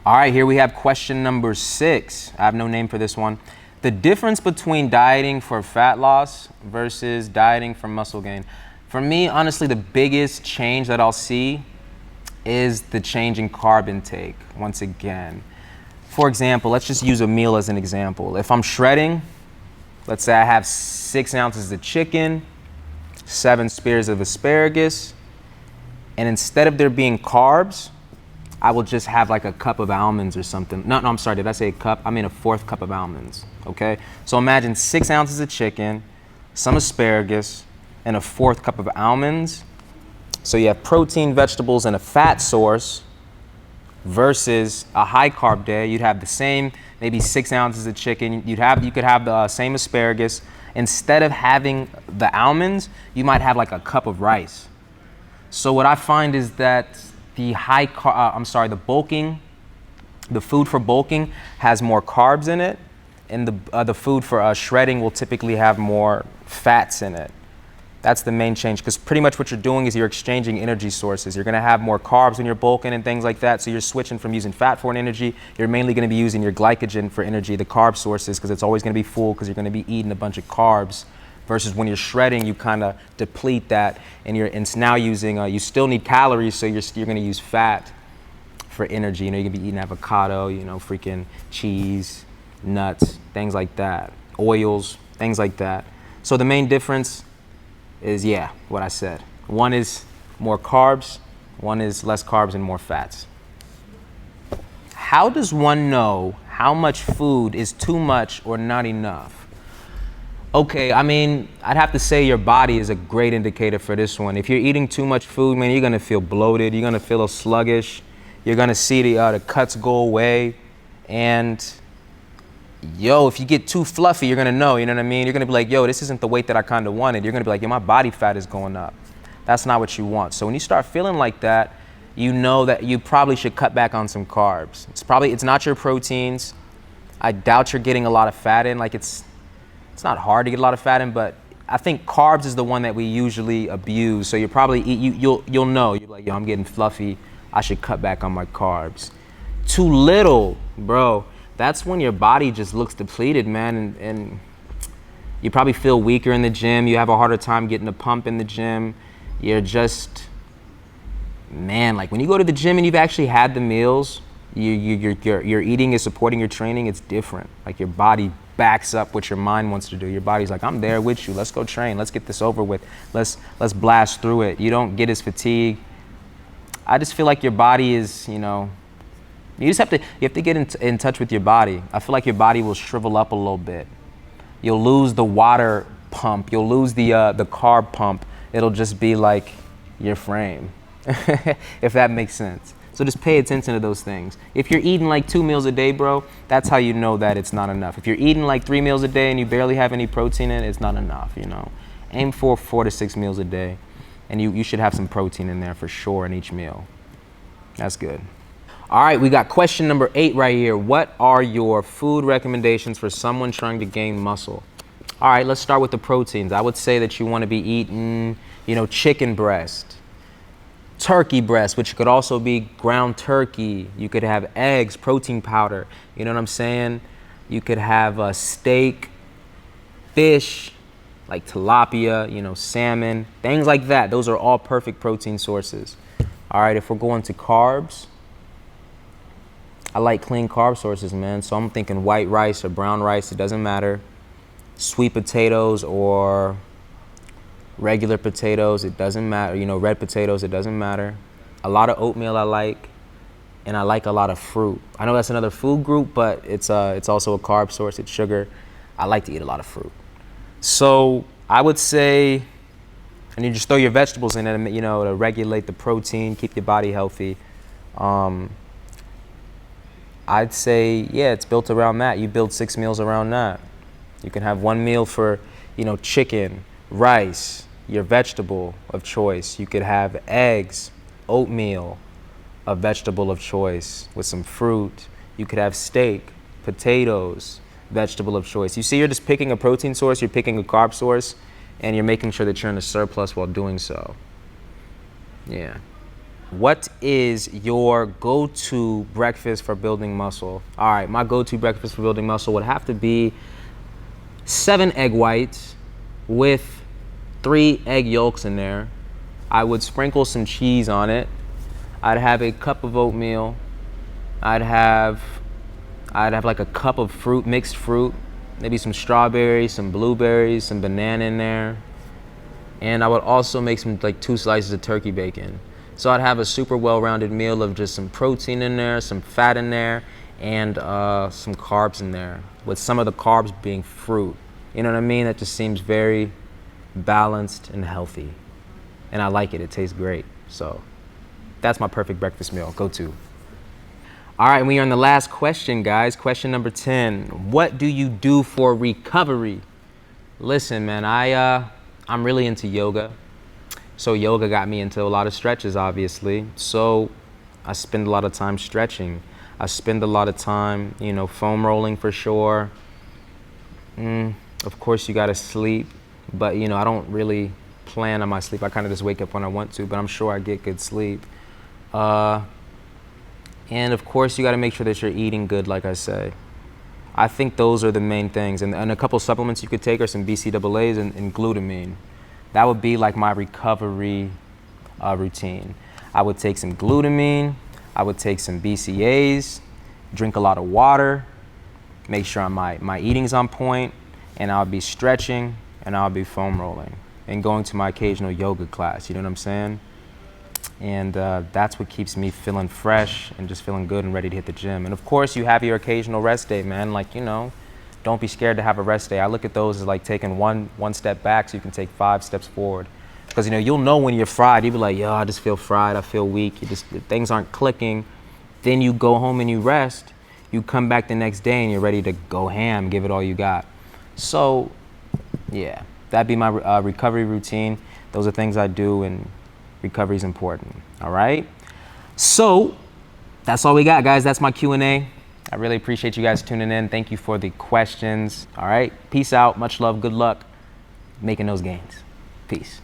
All right, here we have question number 6. I have no name for this one. The difference between dieting for fat loss versus dieting for muscle gain. For me, honestly, the biggest change that I'll see is the change in carb intake. Once again, for example, let's just use a meal as an example. If I'm shredding, let's say I have 6 ounces of chicken, 7 spears of asparagus, and instead of there being carbs, I will just have like a cup of almonds or something. No, I'm sorry, did I say a cup? I mean a 4th cup of almonds, okay? So imagine 6 ounces of chicken, some asparagus, and a 4th cup of almonds. So you have protein, vegetables, and a fat source versus a high carb day. You'd have the same, maybe 6 ounces of chicken. You could have the same asparagus. Instead of having the almonds, you might have like a cup of rice. So what I find is that the food for bulking has more carbs in it, and the food for shredding will typically have more fats in it. That's the main change, because pretty much what you're doing is you're exchanging energy sources. You're going to have more carbs when you're bulking and things like that, so you're switching from using fat for energy. You're mainly going to be using your glycogen for energy, the carb sources, because it's always going to be full because you're going to be eating a bunch of carbs. Versus when you're shredding, you kind of deplete that, and it's now using, you still need calories, so you're going to use fat for energy. You know, you can be eating avocado, freaking cheese, nuts, things like that, oils, things like that. So the main difference is, what I said. One is more carbs, one is less carbs and more fats. How does one know how much food is too much or not enough? Okay, I mean, I'd have to say your body is a great indicator for this one. If you're eating too much food, man, you're gonna feel bloated, you're gonna feel sluggish, you're gonna see the cuts go away, and if you get too fluffy, you're gonna know, you know what I mean? You're gonna be like, this isn't the weight that I kinda wanted. You're gonna be like, my body fat is going up. That's not what you want. So when you start feeling like that, you know that you probably should cut back on some carbs. It's not your proteins. I doubt you're getting a lot of fat in. Like it's not hard to get a lot of fat in, but I think carbs is the one that we usually abuse. So you probably you'll know. You're like, I'm getting fluffy. I should cut back on my carbs. Too little, bro. That's when your body just looks depleted, man, and you probably feel weaker in the gym. You have a harder time getting a pump in the gym. You're just, man, like when you go to the gym and you've actually had the meals, your eating is supporting your training, it's different. Like your body backs up what your mind wants to do. Your body's like, I'm there with you. Let's go train. Let's get this over with. Let's blast through it. You don't get as fatigued. I just feel like your body is, you have to get in touch with your body. I feel like your body will shrivel up a little bit. You'll lose the water pump. You'll lose the carb pump. It'll just be like your frame, if that makes sense. So just pay attention to those things. If you're eating like 2 meals a day, bro, that's how you know that it's not enough. If you're eating like 3 meals a day and you barely have any protein in it, it's not enough, Aim for 4 to 6 meals a day, and you should have some protein in there for sure in each meal. That's good. All right, we got question number 8 right here. What are your food recommendations for someone trying to gain muscle? All right, let's start with the proteins. I would say that you want to be eating, chicken breast, turkey breast, which could also be ground turkey. You could have eggs, protein powder. You know what I'm saying? You could have a steak, fish, like tilapia, salmon, things like that. Those are all perfect protein sources. All right, if we're going to carbs, I like clean carb sources, man. So I'm thinking white rice or brown rice, it doesn't matter. Sweet potatoes or regular potatoes, it doesn't matter. Red potatoes, it doesn't matter. A lot of oatmeal I like, and I like a lot of fruit. I know that's another food group, but it's also a carb source, it's sugar. I like to eat a lot of fruit. So I would say, and you just throw your vegetables in it, to regulate the protein, keep your body healthy. I'd say, it's built around that. You build 6 meals around that. You can have 1 meal for, chicken, rice, your vegetable of choice. You could have eggs, oatmeal, a vegetable of choice with some fruit. You could have steak, potatoes, vegetable of choice. You see, you're just picking a protein source, you're picking a carb source, and you're making sure that you're in a surplus while doing so. Yeah. What is your go-to breakfast for building muscle? All right, my go-to breakfast for building muscle would have to be 7 egg whites with 3 egg yolks in there. I would sprinkle some cheese on it. I'd have a cup of oatmeal. I'd have like a cup of fruit, mixed fruit, maybe some strawberries, some blueberries, some banana in there. And I would also make some like 2 slices of turkey bacon. So I'd have a super well-rounded meal of just some protein in there, some fat in there, and some carbs in there, with some of the carbs being fruit. You know what I mean? That just seems very balanced and healthy. And I like it, it tastes great. So that's my perfect breakfast meal, go-to. All right, we are on the last question, guys. Question number 10. What do you do for recovery? Listen, man, I'm really into yoga. So yoga got me into a lot of stretches, obviously. So I spend a lot of time stretching. I spend a lot of time, you know, foam rolling for sure. Of course, you gotta sleep, but you know, I don't really plan on my sleep. I kind of just wake up when I want to, but I'm sure I get good sleep. And of course, you gotta make sure that you're eating good, like I say. I think those are the main things. And a couple supplements you could take are some BCAAs and glutamine. That would be like my recovery routine. I would take some glutamine, I would take some BCAAs, drink a lot of water, make sure my eating's on point, and I'll be stretching and I'll be foam rolling and going to my occasional yoga class, you know what I'm saying? And that's what keeps me feeling fresh and just feeling good and ready to hit the gym. And of course, you have your occasional rest day, man. Like, you know, don't be scared to have a rest day. I look at those as like taking one step back so you can take 5 steps forward. Because, you know, you'll know when you're fried. You'll be like, yo, I just feel fried. I feel weak. Things aren't clicking. Then you go home and you rest. You come back the next day and you're ready to go ham, give it all you got. So, yeah, that'd be my recovery routine. Those are things I do, and recovery is important. All right? So, that's all we got, guys. That's my Q&A. I really appreciate you guys tuning in. Thank you for the questions. All right. Peace out. Much love. Good luck making those gains. Peace.